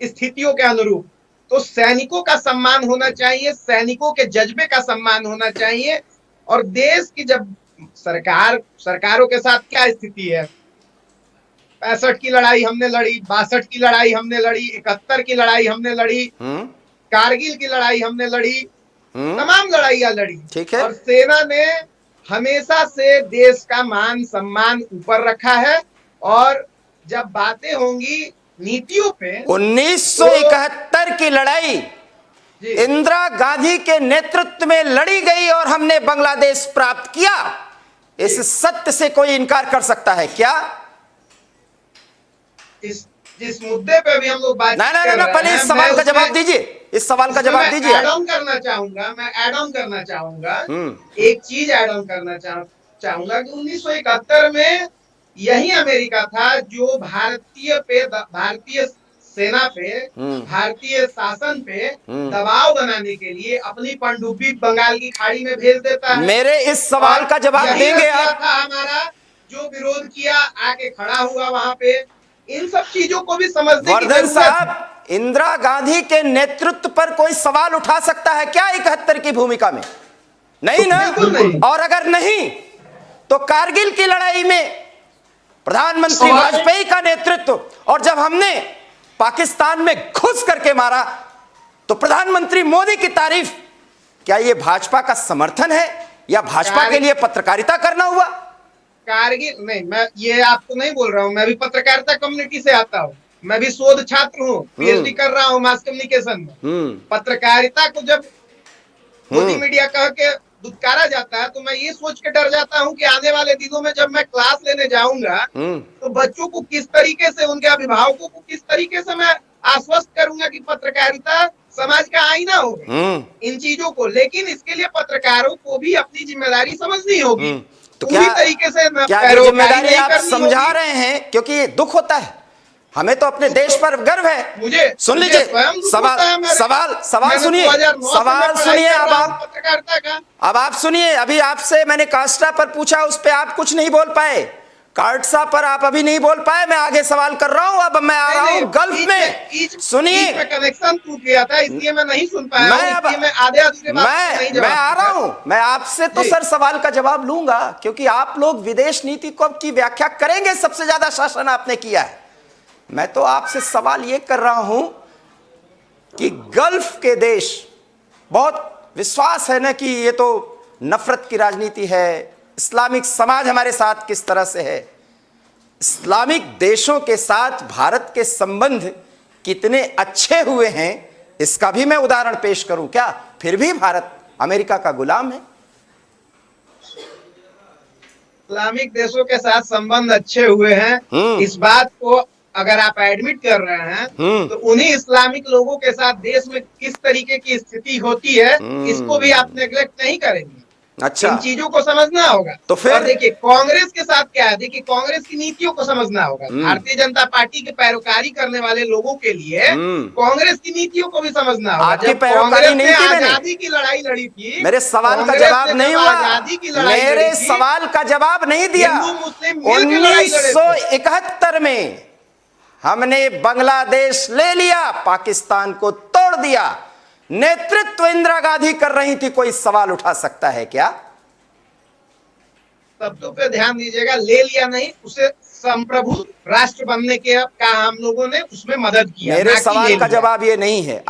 स्थितियों के अनुरूप। तो सैनिकों का सम्मान होना चाहिए, सैनिकों के जज्बे का सम्मान होना चाहिए। और देश की जब सरकारों के साथ क्या स्थिति है। 65 की लड़ाई हमने लड़ी, 62 की लड़ाई हमने लड़ी, 71 की लड़ाई हमने लड़ी, कारगिल की लड़ाई हमने लड़ी, तमाम लड़ाइयां लड़ी। ठीक है। और सेना ने हमेशा से देश का मान सम्मान ऊपर रखा है। और जब बातें होंगी नीतियों पे, 1971 की लड़ाई इंदिरा गांधी के नेतृत्व में लड़ी गई और हमने बांग्लादेश प्राप्त किया। इस सत्य से कोई इनकार कर सकता है क्या? जिस मुद्दे पे भी हम लोग बात ना, पहले इस सवाल का जवाब दीजिए, इस सवाल का जवाब दीजिए। मैं ऐड ऑन करना चाहूंगा, एक चीज ऐड ऑन करना चाहूंगा कि 1971 में यही अमेरिका था जो भारतीय सेना पे, भारतीय शासन पे दबाव बनाने के लिए अपनी पनडुब्बी बंगाल की खाड़ी में भेज देता है। मेरे इस सवाल का जवाब देंगे आप? था हमारा जो विरोध किया, आके खड़ा हुआ वहां पे। इन सब चीजों को भी समझने की वर्धन साहब, इंदिरा गांधी के नेतृत्व पर कोई सवाल उठा सकता है क्या 71 की भूमिका में? नहीं ना। नहीं। और अगर नहीं तो कारगिल की लड़ाई में प्रधानमंत्री वाजपेयी का नेतृत्व, और जब हमने पाकिस्तान में घुस करके मारा तो प्रधानमंत्री मोदी की तारीफ, क्या यह भाजपा का समर्थन है या भाजपा के लिए पत्रकारिता करना हुआ? कारगिल नहीं, मैं ये आपको नहीं बोल रहा हूं, मैं भी पत्रकारिता कम्युनिटी से आता हूं, मैं भी शोध छात्र हूं, पीएचडी कर रहा हूं मास कम्युनिकेशन में। पत्रकारिता को जब मोदी मीडिया कह के दुत्कारा जाता है तो मैं ये सोच के डर जाता हूं कि आने वाले दिनों में जब मैं क्लास लेने जाऊंगा तो बच्चों को किस तरीके से, उनके अभिभावकों को किस तरीके से मैं आश्वस्त करूंगा कि पत्रकारिता समाज का आईना होगा, इन चीजों को। लेकिन इसके लिए पत्रकारों को भी अपनी जिम्मेदारी समझनी होगी। तो क्या तरीके से क्या जिम्मेदारी आप समझा रहे हैं? क्योंकि ये दुख होता है, हमें तो अपने देश पर गर्व है। सुन लीजिए सवाल सुनिए, सवाल सुनिए। अब आप सुनिए, अभी आपसे मैंने कास्टा पर पूछा, उस पर आप कुछ नहीं बोल पाए, काटसा पर आप अभी नहीं बोल पाए। मैं आगे सवाल कर रहा हूं, अब मैं आ रहा हूं गल्फ में। सुनिए, कनेक्शन टूट गया था इसलिए मैं नहीं सुन पाया। मैं आ रहा हूं, मैं आपसे तो सर सवाल का जवाब लूंगा, क्योंकि आप लोग विदेश नीति को की व्याख्या करेंगे, सबसे ज्यादा शासन आपने किया है। मैं तो आपसे सवाल ये कर रहा हूं कि गल्फ के देश, बहुत विश्वास है ना कि ये तो नफरत की राजनीति है, इस्लामिक समाज हमारे साथ किस तरह से है, इस्लामिक देशों के साथ भारत के संबंध कितने अच्छे हुए हैं, इसका भी मैं उदाहरण पेश करूं क्या? फिर भी भारत अमेरिका का गुलाम है। इस्लामिक देशों के साथ संबंध अच्छे हुए हैं, इस बात को अगर आप एडमिट कर रहे हैं तो उन्हीं इस्लामिक लोगों के साथ देश में किस तरीके की स्थिति होती है, इसको भी आप नेग्लेक्ट नहीं करेंगे। अच्छा, इन चीजों को समझना होगा। तो फिर देखिए कांग्रेस के साथ क्या है, देखिए कांग्रेस की नीतियों को समझना होगा। भारतीय जनता पार्टी के पैरोकारी करने वाले लोगों के लिए कांग्रेस की नीतियों को भी समझना होगा। जब कांग्रेस ने आजादी की लड़ाई लड़ी थी, मेरे सवाल का जवाब नहीं हुआ, मेरे सवाल का जवाब नहीं दिया। 1971 में हमने बांग्लादेश ले लिया, पाकिस्तान को तोड़ दिया, नेतृत्व इंदिरा गांधी कर रही थी। कोई सवाल उठा सकता है क्या? शब्दों पे ध्यान दीजिएगा, ले लिया नहीं, उसे संप्रभु राष्ट्र बनने के का हम लोगों ने उसमें मदद किया। मेरे सवाल का जवाब ये नहीं है।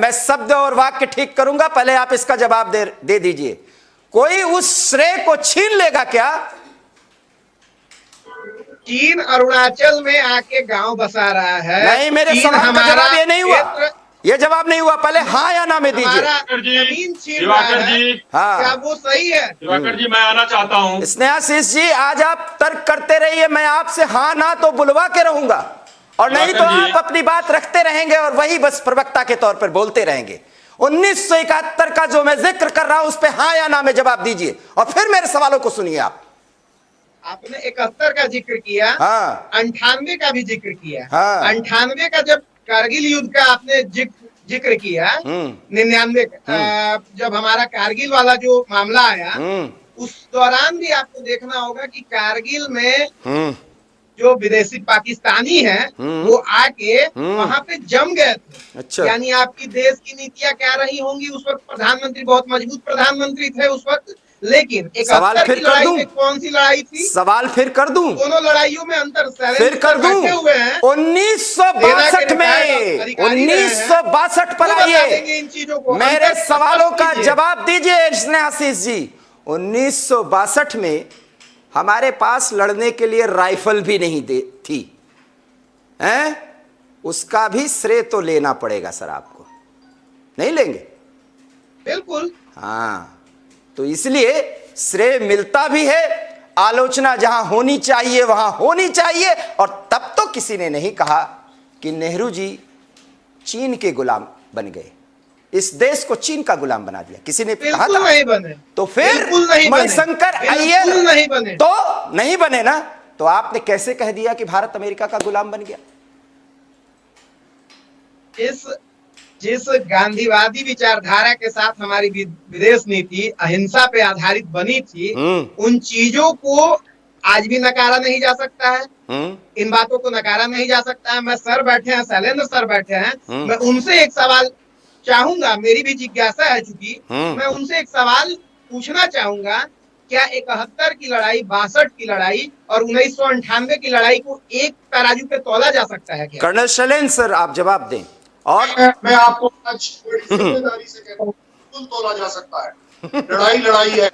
मैं शब्द और वाक्य ठीक करूंगा, पहले आप इसका जवाब दे दीजिए। कोई उस श्रेय को छीन लेगा क्या? चीन अरुणाचल में आके गांव बसा रहा है। नहीं, मेरे सवाल का जवाब ये नहीं हुआ, ये जवाब नहीं हुआ। पहले हाँ या ना में दीजिए। दिवाकर जी, हाँ, क्या वो सही है? दिवाकर जी, मैं आना चाहता हूँ। स्नेहाशीष जी, आज आप तर्क करते रहिए, मैं आपसे हाँ ना तो बुलवा के रहूंगा, और नहीं तो आप अपनी बात रखते रहेंगे और वही बस प्रवक्ता के तौर पर बोलते रहेंगे। 1971 का जो मैं जिक्र कर रहा हूं उस पर हाँ या ना में जवाब दीजिए, और फिर मेरे सवालों को सुनिए। आपने 71 का जिक्र किया, हाँ, 98 का भी जिक्र किया, हाँ, 98 का जब कारगिल युद्ध का आपने जिक्र किया, 99 जब हमारा कारगिल वाला जो मामला आया, उस दौरान भी आपको देखना होगा कि कारगिल में जो विदेशी पाकिस्तानी हैं वो आके वहां पे जम गए थे। अच्छा। यानी आपकी देश की नीतियां क्या रही होंगी उस वक्त? प्रधानमंत्री बहुत मजबूत प्रधानमंत्री थे उस वक्त, लेकिन सवाल 71 फिर की कर लड़ाई दूं? में कौन सी लड़ाई थी? सवाल फिर कर दूं? दोनों लड़ाइयों में अंतर फिर कर दूं? बैठे हुए हैं, 1962 में, अधिकारी रहे हैं, 1962 पर वो बता देंगे आइए, इन चीजों को। मेरे अंतर सवालों स्पष्ट का कीजिए। जवाब दीजिए स्नेहाशीष जी। 1962 में हमारे पास लड़ने के लिए राइफल भी नहीं थी, हैं? उसका भी श्रेय तो लेना पड़ेगा सर, आपको नहीं लेंगे? बिल्कुल। हाँ, तो इसलिए श्रेय मिलता भी है, आलोचना जहां होनी चाहिए वहां होनी चाहिए। और तब तो किसी ने नहीं कहा कि नेहरू जी चीन के गुलाम बन गए, इस देश को चीन का गुलाम बना दिया, किसी ने कहा बिल्कुल था? नहीं बने। तो फिर बिल्कुल नहीं बने। मणिशंकर अय्यर बिल्कुल नहीं बने। तो नहीं बने ना, तो आपने कैसे कह दिया कि भारत अमेरिका का गुलाम बन गया? जिस गांधीवादी विचारधारा के साथ हमारी विदेश नीति अहिंसा पे आधारित बनी थी, उन चीजों को आज भी नकारा नहीं जा सकता है। इन बातों को नकारा नहीं जा सकता है। मैं सर बैठे हैं, शैलेंद्र सर बैठे हैं, मैं उनसे एक सवाल चाहूंगा, मेरी भी जिज्ञासा है, चूंकि मैं उनसे एक सवाल पूछना चाहूंगा, क्या 71 की लड़ाई, 62 की लड़ाई और 1998 की लड़ाई को एक तराजू पे तोला जा सकता है क्या? कर्नल शैलेंद्र सर, आप जवाब दें। और मैं आपको आज बड़ी जिम्मेदारी से कहता हूँ, बिल्कुल तोला जा सकता है। लड़ाई लड़ाई है।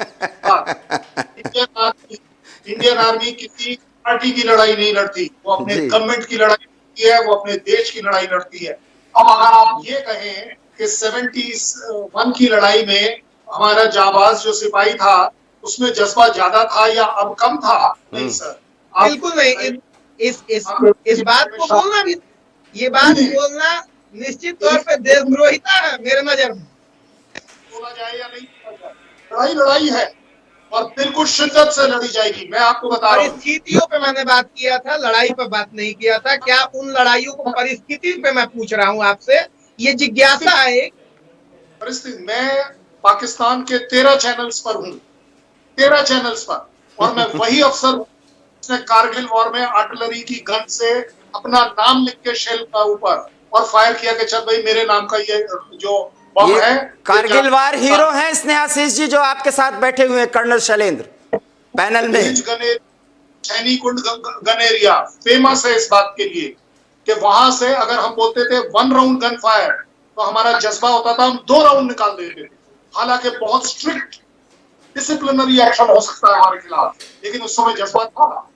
इंडियन आर्मी किसी पार्टी की लड़ाई नहीं लड़ती, वो अपने गवर्नमेंट की लड़ाई लड़ती है, वो अपने देश की लड़ाई लड़ती है। अब अगर आप ये कहें कि 71 की लड़ाई में हमारा जाबाज जो सिपाही था उसमें जज्बा ज्यादा था या अब कम था, नहीं सर, बिल्कुल नहीं। इस बात को बोलना भी, ये बात बोलना निश्चित तौर पे देशद्रोहिता है मेरे नजर में। बोला जाए या नहीं बोला जाए, लड़ाई लड़ाई है और बिल्कुल शिद्दत से लड़ी जाएगी। मैं आपको बता रहा हूँ, परिस्थितियों पे मैंने बात किया था, लड़ाई पे बात नहीं किया था। क्या उन लड़ाइयों को परिस्थिति पे मैं पूछ रहा हूँ आपसे, ये जिज्ञासा है। परिस्थिति, मैं पाकिस्तान के 13 चैनल्स पर हूँ, 13 चैनल्स पर, और मैं वही अफसर उसने कारगिल वॉर में आर्टिलरी की गन से अपना नाम लिख के शेल का ऊपर और फायर किया कि चल भाई मेरे नाम का ये जो बम है। कारगिल वार हीरो हैं स्नेहाशीष जी, जो आपके साथ बैठे हुए हैं कर्नल शैलेंद्र पैनल में। छैनी कुंड गनेरिया फेमस है इस बात के लिए कि वहां से अगर हम बोलते थे 1 राउंड गन फायर तो हमारा जज्बा होता था, हम 2 राउंड निकाल देते थे। हालांकि बहुत स्ट्रिक्ट डिसिप्लिनरी एक्शन हो सकता है हमारे खिलाफ, लेकिन उस समय जज्बा था।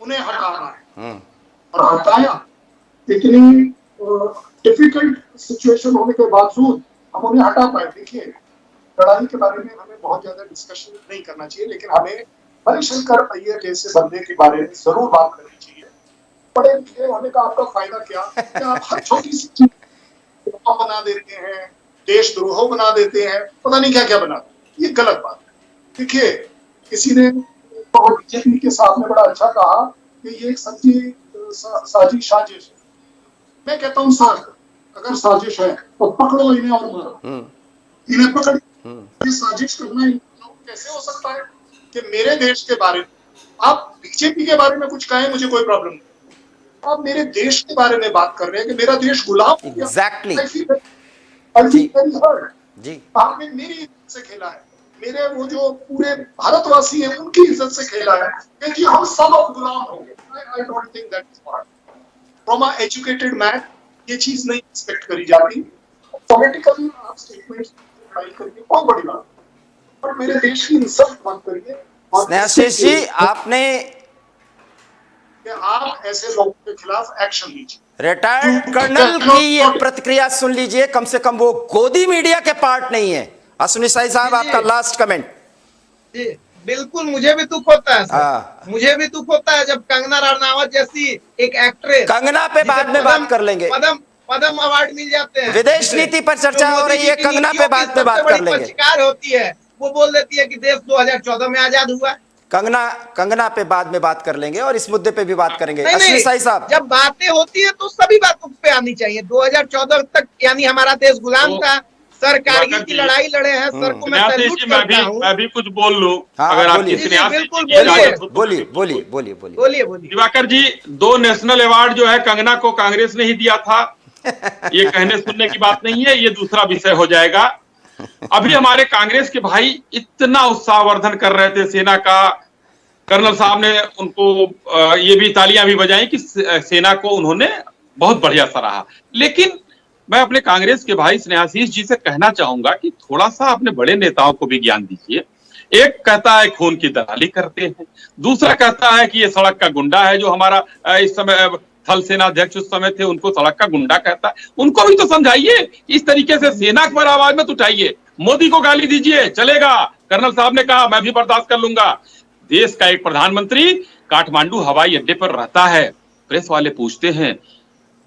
उन्हें हटाना है और हटाया। इतनी डिफिकल्ट सिचुएशन होने के बावजूद हम उन्हें हटा पाए। देखिए, लड़ाई के बारे में हमें बहुत ज्यादा डिस्कशन नहीं करना चाहिए, लेकिन हमें मणिशंकर अय्यर जैसे बंदे के बारे में जरूर बात करनी चाहिए। पढ़े लिखे होने का आपका फायदा क्या? आप हर छोटी सी चीज बना देते हैं, देशद्रोह बना देते हैं, पता नहीं क्या क्या बनाते हैं। ये गलत बात है। देखिए, किसी ने बीजेपी के सामने बड़ा अच्छा कहा कि ये एक साजिश है। मैं कहता हूँ सर, अगर साजिश है तो पकड़ो इन्हें और मारो। इन्हें पकड़, ये साजिश करना कैसे हो सकता है कि मेरे देश के बारे में आप बीजेपी के बारे में कुछ कहें, मुझे कोई प्रॉब्लम नहीं। आप मेरे देश के बारे में बात कर रहे हैं कि मेरा देश गुलाम हो गया। जी, आपने मेरी इज्जत से खेला है, मेरे वो जो पूरे भारतवासी हैं उनकी इज्जत से खेला है कि जी हम सब अब गुलाम हो गए। I don't think that is smart from a educated man. ये चीज नहीं एक्सपेक्ट करी जाती। पॉलिटिकल स्टेटमेंट्स करिए, बहुत बड़ी बात, पर मेरे देश की इंसल्ट मत करिए। स्नेहाशीष जी, आपने कि आप ऐसे लोगों के खिलाफ एक्शन लीजिए। रिटायर्ड कर्नल की ये प्रतिक्रिया सुन लीजिए, कम से कम वो गोदी मीडिया के पार्ट नहीं है। अश्विनी शाही साहब, आपका लास्ट कमेंट। जी बिल्कुल, मुझे भी दुख होता है सर। मुझे भी दुख होता है जब कंगना रनावत जैसी एक एक्ट्रेस, कंगना पे बाद में बात कर लेंगे, पद्म अवार्ड मिल जाते हैं, विदेश नीति पर चर्चा हो रही है, कंगना पे बाद में बात कर लेंगे। शिकार होती है, वो बोल देती है कि देश 2014 में आजाद हुआ। कंगना पे बाद में बात कर लेंगे और इस मुद्दे पे भी बात करेंगे। अश्विनी शाही साहब, जब बातें होती है तो सभी बातों पे आनी चाहिए। 2014 तक यानी हमारा देश गुलाम था, सर कारगिल की लड़ाई लड़े हैं सर को मैं सन्यासी सैल्यूट जी, करता हूँ। मैं भी कुछ बोल लूं, हाँ, अगर आपकी बोलिए। सन्यासी जी बिल्कुल की इजाजत हो तो। बोलिए बोलिए बोलिए बोलिए। बोलिए बोलिए। दिवाकर जी, 2 नेशनल अवार्ड जो है कंगना को कांग्रेस ने ही दिया था, ये कहने सुनने की बात नहीं है, ये दूसरा विषय हो जाएगा। अभी हमारे कांग्रेस के भाई इतना उत्साहवर्धन कर रहे थे सेना का, कर्नल साहब ने उनको ये भी तालियां भी बजाई कि सेना को उन्होंने बहुत बढ़िया सराहा। लेकिन मैं अपने कांग्रेस के भाई स्नेहाशीष जी से कहना चाहूंगा कि थोड़ा सा अपने बड़े नेताओं को भी ज्ञान दीजिए। एक कहता है खून की दलाली करते हैं, दूसरा कहता है कि ये सड़क का गुंडा है, जो हमारा इस समय थल सेना अध्यक्ष उस समय थे, उनको सड़क का गुंडा कहता है। उनको भी तो समझाइए, इस तरीके से सेना पर आवाज मत उठाइए। मोदी को गाली दीजिए, चलेगा, कर्नल साहब ने कहा मैं भी बर्दाश्त कर लूंगा। देश का एक प्रधानमंत्री काठमांडू हवाई अड्डे पर रहता है, प्रेस वाले पूछते हैं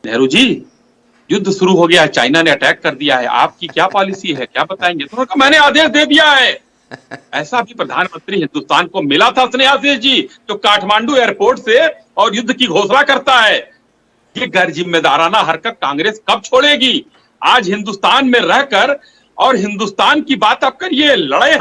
नेहरू जी युद्ध शुरू हो गया है, चाइना ने अटैक कर दिया है, आपकी क्या पॉलिसी है, क्या बताएंगे? तो उन्होंने कहा मैंने आदेश दे दिया है। ऐसा भी प्रधानमंत्री हिंदुस्तान को मिला था स्नेहाशीष जी, जो काठमांडू एयरपोर्ट से और युद्ध की घोषणा करता है। ये गैर जिम्मेदाराना हरकत कांग्रेस कब छोड़ेगी? आज हिंदुस्तान में रहकर और हिंदुस्तान की बात आप करिए, लड़े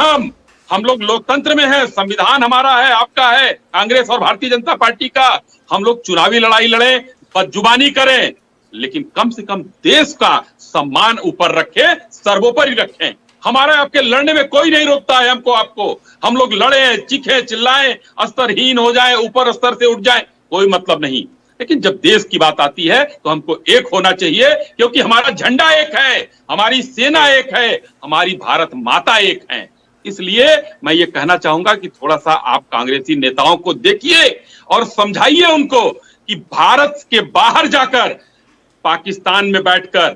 हम लोग लोकतंत्र में हैं, संविधान हमारा है, आपका है, कांग्रेस और भारतीय जनता पार्टी का। हम लोग चुनावी लड़ाई लड़े, बदजुबानी करें, लेकिन कम से कम देश का सम्मान ऊपर रखें, सर्वोपरि रखें। हमारे आपके लड़ने में कोई नहीं रोकता है हमको आपको। हम लोग लड़े, चीखे, चिल्लाएं, स्तरहीन हो जाए, ऊपर स्तर से उठ जाए, कोई मतलब नहीं। लेकिन जब देश की बात आती है तो हमको एक होना चाहिए, क्योंकि हमारा झंडा एक है, हमारी सेना एक है, हमारी भारत माता एक है। इसलिए मैं ये कहना चाहूंगा कि थोड़ा सा आप कांग्रेसी नेताओं को देखिए और समझाइए उनको कि भारत के बाहर जाकर, पाकिस्तान में बैठकर,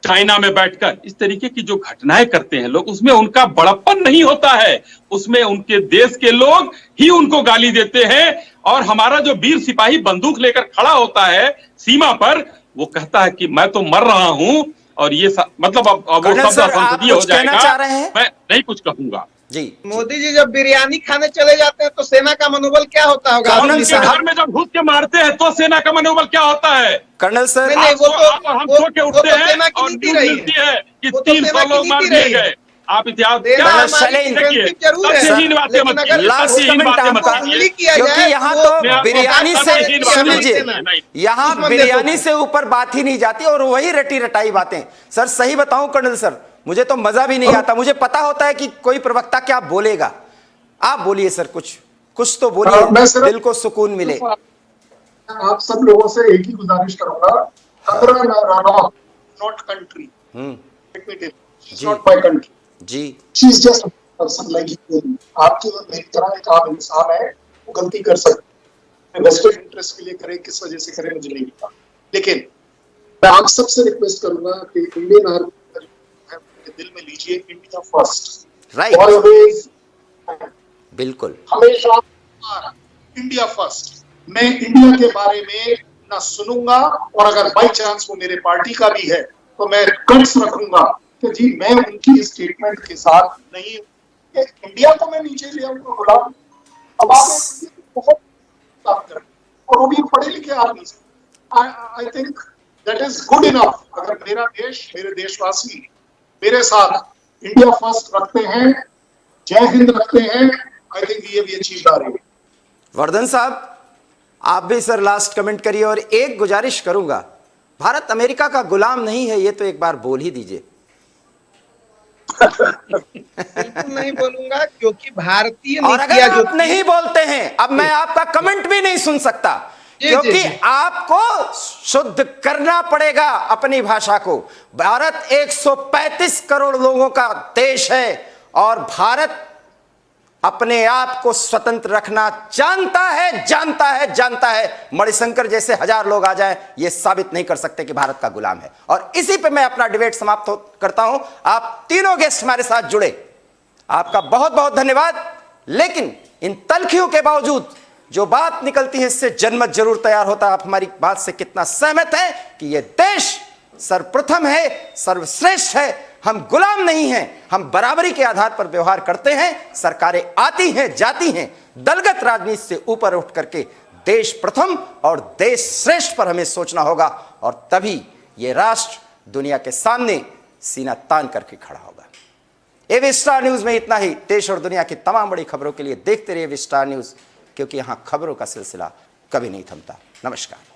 चाइना में बैठकर इस तरीके की जो घटनाएं करते हैं लोग, उसमें उनका बड़प्पन नहीं होता है, उसमें उनके देश के लोग ही उनको गाली देते हैं। और हमारा जो वीर सिपाही बंदूक लेकर खड़ा होता है सीमा पर, वो कहता है कि मैं तो मर रहा हूं, और ये मतलब अब वो कर्नल शब्द सर, आप असंसदीय हो कुछ कहना जाएगा। चाह रहे हैं? मैं नहीं कुछ कहूंगा जी। मोदी जी जब बिरयानी खाने चले जाते हैं तो सेना का मनोबल क्या होता होगा? कर्नल उनके साहब- घर में जब घुस के मारते हैं तो सेना का मनोबल क्या होता है? कर्नल सर, नहीं, नहीं, वो तो- हम वो- सो के वो उठते तो हैं सेना की और नीति न्यूज़ रही है। मिलती है कि वो तो 300 सेना की लोग मार नीति दिए रही है। गए। आप इतिहास देना क्या- हमारी शैलेंद्र, फ्रेंडशिप जरूर है, तथ्यहीन बातें लेकिन मत अगर कीजिए, लास्ट तथ्यहीन कमेंट बातें मत आपका, उंगली कीजिए। किया क्योंकि जाए यहाँ वो- तो मैं बिरयानी आपको से, तथ्यहीन बातें सुन मत लीजिए, कीजिए। नहीं। यहाँ दुश्मन बिरयानी देशों से ऊपर बात ही नहीं जाती, और वही रटी रटाई बातें। सर सही बताऊं कर्नल सर, मुझे तो मजा भी नहीं आता, मुझे पता होता है कि कोई प्रवक्ता क्या बोलेगा। आप बोलिए सर, कुछ तो मैं बोलिए, सिर्फ- दिल को सुकून मिले। आप सब लोगों से एक ही गुजारिश करूंगा, not country, not my country, जी she is just person like you. आपकी और मेरी तरह एक आम इंसान है, वो गलती कर सकते हैं, वेस्टेड इंटरेस्ट के लिए करे, किस वजह से करे मुझे नहीं पता। लेकिन मैं आप सबसे रिक्वेस्ट करूंगा कि इंडियन आर्मी दिल में लीजिए, इंडिया फर्स्ट, राइट, ऑलवेज, बिल्कुल। हमेशा इंडिया फर्स्ट। मैं इंडिया के बारे में ना सुनूंगा, और अगर बाई चांस वो मेरे पार्टी का भी है तो मैं गट्स रखूंगा कि जी मैं उनकी स्टेटमेंट के साथ नहीं, इंडिया को मैं नीचे ले आऊंगा गुलाम। अब आप बहुत बात करें, और वो भी पढ़े लिखे आदमी से। I think that is good enough. अगर मेरा देश, मेरे देशवासी मेरे साथ इंडिया फर्स्ट रखते हैं, जय हिंद रखते हैं, आई थिंक ये भी अच्छी आ रही है। वर्धन साहब, आप भी सर लास्ट कमेंट करिए, और एक गुजारिश करूंगा, भारत अमेरिका का गुलाम नहीं है, ये तो एक बार बोल ही दीजिए। बिल्कुल नहीं बोलूंगा, क्योंकि भारतीय और अगर नीतियां जो आप नहीं बोलते हैं, अब मैं आपका कमेंट भी नहीं सुन सकता, जी, क्योंकि जी। आपको शुद्ध करना पड़ेगा अपनी भाषा को। भारत 135 करोड़ लोगों का देश है, और भारत अपने आप को स्वतंत्र रखना जानता है, जानता है, जानता है। मणिशंकर जैसे 1000 लोग आ जाएं, ये साबित नहीं कर सकते कि भारत का गुलाम है। और इसी पे मैं अपना डिबेट समाप्त करता हूं। आप तीनों गेस्ट हमारे साथ जुड़े, आपका बहुत बहुत धन्यवाद। लेकिन इन तलखियों के बावजूद जो बात निकलती है, इससे जनमत जरूर तैयार होता है। आप हमारी बात से कितना सहमत हैं कि यह देश सर्वप्रथम है, सर्वश्रेष्ठ है, हम गुलाम नहीं हैं, हम बराबरी के आधार पर व्यवहार करते हैं। सरकारें आती हैं, जाती हैं, दलगत राजनीति से ऊपर उठ करके देश प्रथम और देश श्रेष्ठ पर हमें सोचना होगा, और तभी ये राष्ट्र दुनिया के सामने सीना तान करके खड़ा होगा। ए विस्टार न्यूज में इतना ही। देश और दुनिया की तमाम बड़ी खबरों के लिए देखते रहिए विस्टार न्यूज, क्योंकि यहां खबरों का सिलसिला कभी नहीं थमता। नमस्कार।